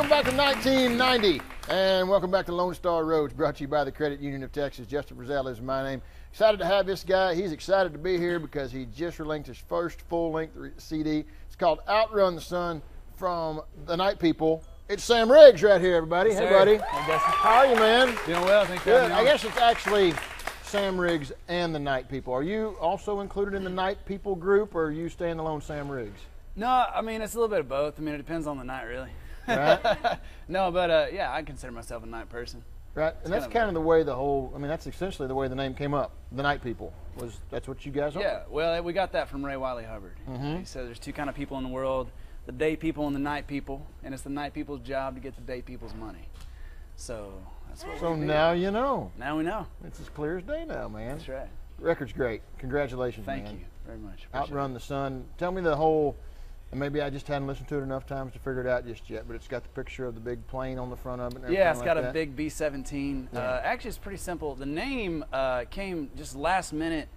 Welcome back to 1990, and welcome back to Lone Star Roads, brought to you by the Credit Union of Texas. Justin Brazell is my name. Excited to have this guy. He's excited to be here because he just released his first full-length CD. It's called Outrun the Sun from the Night People. It's Sam Riggs right here, everybody. Yes, hey, sir. buddy. Hey, Justin. How are you, man? Doing well, thanks for Good. having me I on. guess it's actually Sam Riggs and the Night People. Are you also included in the Night People group, or are you standalone Sam Riggs? No, I mean, it's a little bit of both. I mean, it depends on the night, really. Right. No, but yeah, I consider myself a night person. Right, and that's kind of the way the whole, I mean, that's essentially the way the name came up. The Night People, that's what you guys are? Yeah, well, we got that from Ray Wiley Hubbard. Mm-hmm. He said there's two kind of people in the world, the day people and the night people, and it's the night people's job to get the day people's money. So that's what So we do. now you know. Now we know. It's as clear as day now, man. That's right. Record's great. Congratulations, Thank man. you very much. Appreciate Outrun the Sun. Tell me the whole, and maybe I just hadn't listened to it enough times to figure it out just yet, but it's got the picture of the big plane on the front of it and everything. Yeah, it's got like a that. big B-17. Yeah. Actually, it's pretty simple. The name came just last minute.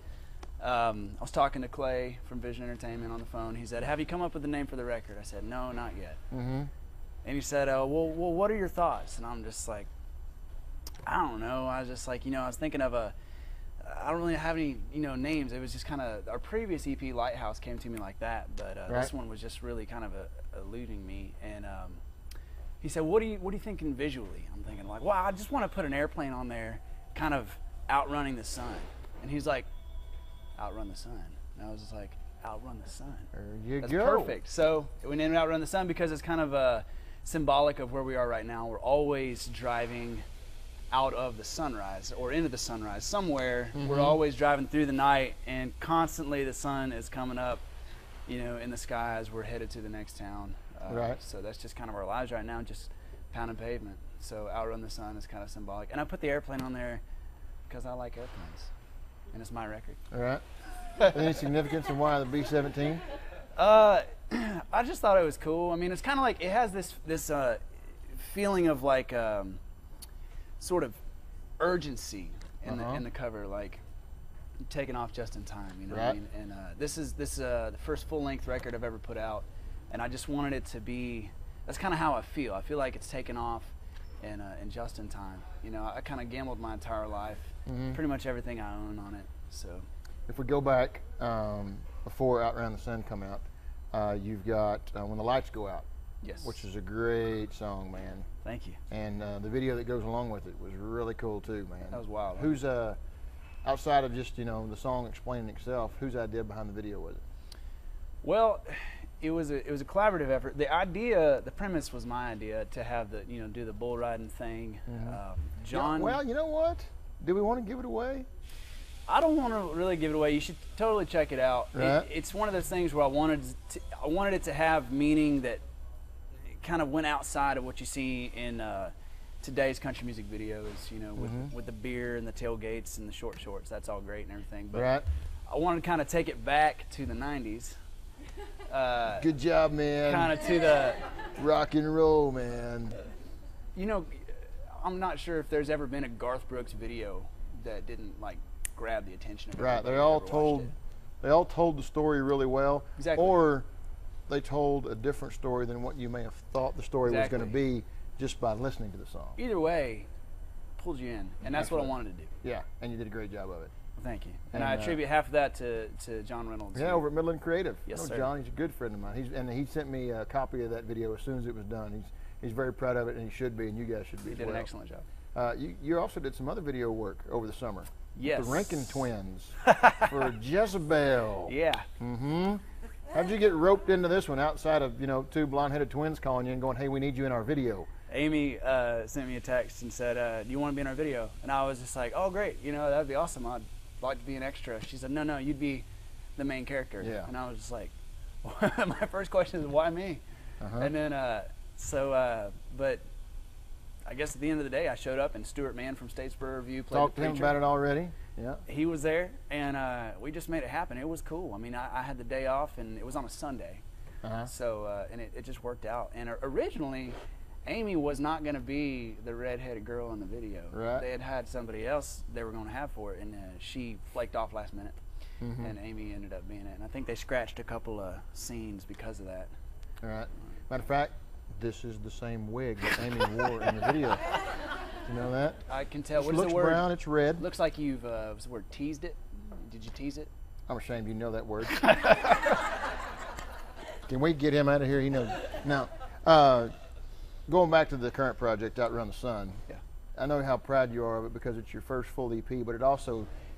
I was talking to Clay from Vision Entertainment on the phone. He said, "Have you come up with the name for the record?" I said, "No, not yet." Mm-hmm. And he said, well, what are your thoughts?" And I'm just like, I don't know. I was just like, I was thinking of I don't really have any, names. It was just kind of, our previous EP, Lighthouse, came to me like that, but Right. this one was just really kind of eluding me. And he said, what are you thinking visually? I'm thinking like, well, I just want to put an airplane on there, kind of outrunning the sun. And he's like, Outrun the Sun. And I was just like, Outrun the Sun. There you That's go. perfect. So we named it Outrun the Sun because it's kind of symbolic of where we are right now. We're always driving out of the sunrise or into the sunrise somewhere. Mm-hmm. We're always driving through the night, and constantly the sun is coming up, in the sky as we're headed to the next town. Right. So that's just kind of our lives right now, just pounding pavement. So Outrun the Sun is kind of symbolic. And I put the airplane on there because I like airplanes, and it's my record. All right. Any significance in why the B-17? I just thought it was cool. I mean, it's kind of like, it has this feeling of like sort of urgency in the cover, like taking off just in time. You know what I Right. mean? And this is the first full-length record I've ever put out, and I just wanted it to be. That's kind of how I feel. I feel like it's taken off in just in time. I kind of gambled my entire life, pretty much everything I own on it. So. If we go back before Outrun the Sun come out, you've got When the Lights Go Out, Yes. which is a great song, man. Thank you. And the video that goes along with it was really cool too, man. That was wild. Who's outside of just the song explaining itself, whose idea behind the video was it? Well, it was a collaborative effort. The premise was my idea to have do the bull riding thing. John. Yeah, well, you know what? Do we want to give it away? I don't want to really give it away. You should totally check it out. Right. It's one of those things where I wanted it to have meaning that kind of went outside of what you see in today's country music videos. With the beer and the tailgates and the short shorts. That's all great and everything. But Right. I wanted to kind of take it back to the '90s. Good job, man. Kind of to the. Rock and roll, man. I'm not sure if there's ever been a Garth Brooks video that didn't grab the attention of Right. everybody They that all ever watched told. it. They all told the story really well. Exactly. Or they told a different story than what you may have thought the story was going to Exactly. be just by listening to the song. Either way, pulled you in, and that's what I wanted to do. Yeah, and you did a great job of it. Thank you. And And, I attribute half of that to John Reynolds. Yeah, over at Midland Creative. Yes, I know sir. John, he's a good friend of mine. He sent me a copy of that video as soon as it was done. He's very proud of it, and he should be, and you guys should be He as did well. an excellent job. You also did some other video work over the summer. Yes. The Rankin twins for Jezebel. Yeah. Mm-hmm. How'd you get roped into this one outside of, two blonde-headed twins calling you and going, hey, we need you in our video? Amy sent me a text and said, do you want to be in our video? And I was just like, oh, great. That'd be awesome. I'd like to be an extra. She said, no, you'd be the main character. Yeah. And I was just like, my first question is, why me? Uh-huh. And then, but I guess at the end of the day, I showed up, and Stuart Mann from Statesboro Review played Talked the to him preacher. about it already? Yeah. He was there, and we just made it happen. It was cool. I mean, I had the day off, and it was on a Sunday. Uh-huh. So, and it just worked out. And originally, Amy was not going to be the redheaded girl in the video. Right. They had somebody else they were going to have for it, and she flaked off last minute. Mm-hmm. And Amy ended up being it. And I think they scratched a couple of scenes because of that. All right. Matter of fact, This is the same wig that Amy wore in the video. You know that? I can tell. It What is looks the word? brown, it's red. Looks like you've, what's the word, teased it? Did you tease it? I'm ashamed you know that word. Can we get him out of here? He knows. Now, going back to the current project, Outrun the Sun. Yeah. I know how proud you are of it because it's your first full EP, but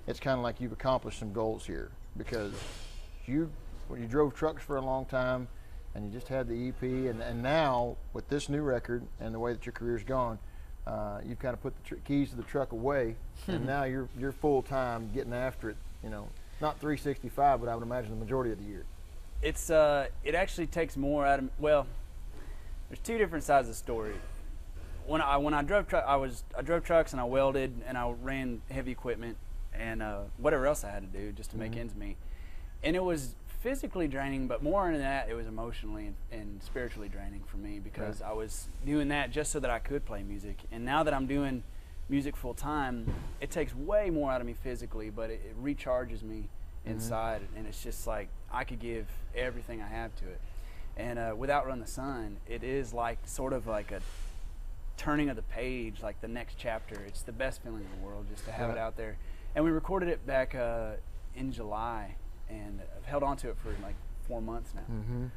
it's kind of like you've accomplished some goals here because when you drove trucks for a long time and you just had the EP, and now with this new record and the way that your career's gone, you've kind of put the keys to the truck away, and now you're full time getting after it. You know, not 365, but I would imagine the majority of the year. It actually takes more out of, well, there's two different sides of the story. When I drove I drove trucks and I welded and I ran heavy equipment and whatever else I had to do just to make ends meet. And it was physically draining, but more than that, it was emotionally and spiritually draining for me because I was doing that just so that I could play music. And now that I'm doing music full time, it takes way more out of me physically, but it recharges me inside, and it's just like I could give everything I have to it. And with Outrun the Sun, it is like sort of like a turning of the page, like the next chapter. It's the best feeling in the world just to have it out there. And we recorded it back in July, and I've held on to it for like 4 months now.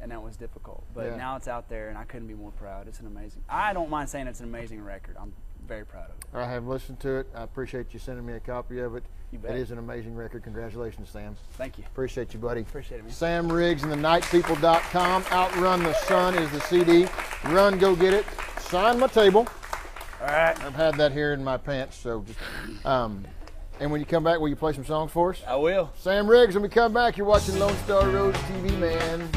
And that was difficult, but now it's out there and I couldn't be more proud. It's an amazing, I don't mind saying it's an amazing record. I'm very proud of it. I have listened to it. I appreciate you sending me a copy of it. You bet. It is an amazing record. Congratulations, Sam. Thank you. Appreciate you, buddy. Appreciate it, man. Sam Riggs and the nightpeople.com. Outrun the Sun is the CD. Run, go get it. Sign my table. All right. I've had that here in my pants, so just, and when you come back, will you play some songs for us? I will. Sam Riggs, when we come back, you're watching Lone Star Road TV, man.